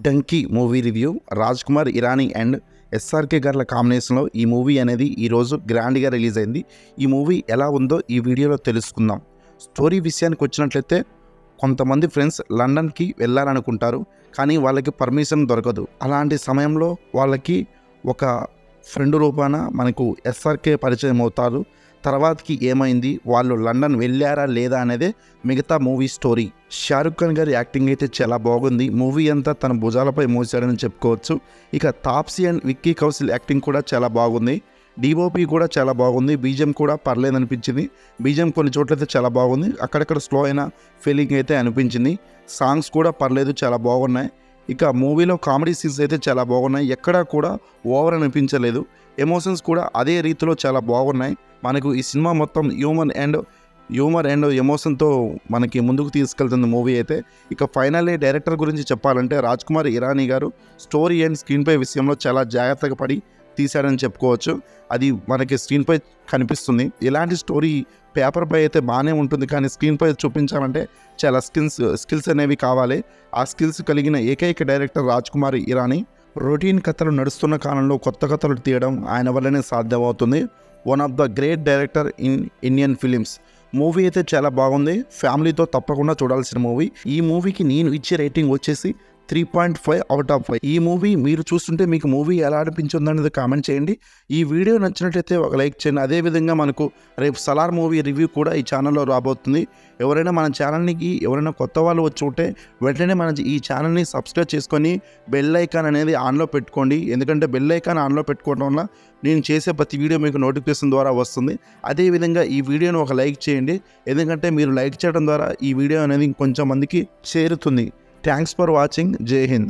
Donkey movie review. Raj Kumar Hirani and SRK గార్ల కాంబినేషన్లో ఈ మూవీ అనేది ఈరోజు గ్రాండ్గా రిలీజ్ అయింది. ఈ మూవీ ఎలా ఉందో ఈ వీడియోలో తెలుసుకుందాం. స్టోరీ విషయానికి వచ్చినట్లయితే కొంతమంది ఫ్రెండ్స్ లండన్కి వెళ్ళాలనుకుంటారు, కానీ వాళ్ళకి పర్మిషన్ దొరకదు. అలాంటి సమయంలో వాళ్ళకి ఒక ఫ్రెండ్ రూపాన మనకు ఎస్ఆర్కే పరిచయం అవుతారు. తర్వాతకి ఏమైంది, వాళ్ళు లండన్ వెళ్ళారా లేదా అనేదే మిగతా మూవీ స్టోరీ. షారుఖ్ ఖాన్ గారి యాక్టింగ్ అయితే చాలా బాగుంది. మూవీ అంతా తన భుజాలపై మోసాడని చెప్పుకోవచ్చు. ఇక తాప్సీ అండ్ విక్కీ కౌశల్ యాక్టింగ్ కూడా చాలా బాగుంది. డిఓపి కూడా చాలా బాగుంది. బీజిఎం కూడా పర్లేదనిపించింది. బీజిఎం కొన్ని చోట్లయితే చాలా బాగుంది, అక్కడక్కడ స్లో అయిన ఫీలింగ్ అయితే అనిపించింది. సాంగ్స్ కూడా పర్లేదు, చాలా బాగున్నాయి. ఇక మూవీలో కామెడీ సీన్స్ అయితే చాలా బాగున్నాయి, ఎక్కడా కూడా ఓవర్ అనిపించలేదు. ఎమోషన్స్ కూడా అదే రీతిలో చాలా బాగున్నాయి. మనకు ఈ సినిమా మొత్తం హ్యూమర్ అండ్ ఎమోషన్తో మనకి ముందుకు తీసుకెళ్తుంది మూవీ అయితే. ఇక ఫైనల్లీ డైరెక్టర్ గురించి చెప్పాలంటే రాజ్ కుమార్ ఇరానీ గారు స్టోరీ అండ్ స్క్రీన్ ప్లే విషయంలో చాలా జాగ్రత్తగా పడి తీశాడని చెప్పుకోవచ్చు. అది మనకి స్క్రీన్పై కనిపిస్తుంది. ఇలాంటి స్టోరీ పేపర్పై అయితే బాగానే ఉంటుంది, కానీ స్క్రీన్పై చూపించాలంటే చాలా స్కిల్స్ అనేవి కావాలి. ఆ స్కిల్స్ కలిగిన ఏకైక డైరెక్టర్ రాజ్ కుమార్ ఇరానీ. రొటీన్ కథలు నడుస్తున్న కాలంలో కొత్త కథలు తీయడం ఆయన వల్లనే సాధ్యమవుతుంది. One of the great director in Indian films. Movie అయితే చాలా బాగుంది, ఫ్యామిలీతో తప్పకుండా చూడాల్సిన మూవీ. ఈ మూవీకి నేను ఇచ్చే రేటింగ్ వచ్చేసి 3.5 అవుట్ ఆఫ్ 5. ఈ మూవీ మీరు చూస్తుంటే మీకు మూవీ ఎలా అనిపించింది అనేది కామెంట్ చేయండి. ఈ వీడియో నచ్చినట్లయితే ఒక లైక్ చేయండి. అదేవిధంగా మనకు రేపు సలార్ మూవీ రివ్యూ కూడా ఈ ఛానల్లో రాబోతుంది. ఎవరైనా మన ఛానల్కి ఎవరైనా కొత్త వాళ్ళు వచ్చి ఉంటే వెంటనే మన ఈ ఛానల్ని సబ్స్క్రైబ్ చేసుకొని బెల్ ఐకాన్ అనేది ఆన్లో పెట్టుకోండి. ఎందుకంటే బెల్ ఐకాన్ ఆన్లో పెట్టుకోవడం వల్ల నేను చేసే ప్రతి వీడియో మీకు నోటిఫికేషన్ ద్వారా వస్తుంది. అదేవిధంగా ఈ వీడియోను ఒక లైక్ చేయండి, ఎందుకంటే మీరు లైక్ చేయడం ద్వారా ఈ వీడియో అనేది ఇంకొంచెం మందికి చేరుతుంది. Thanks for watching. జై హింద్.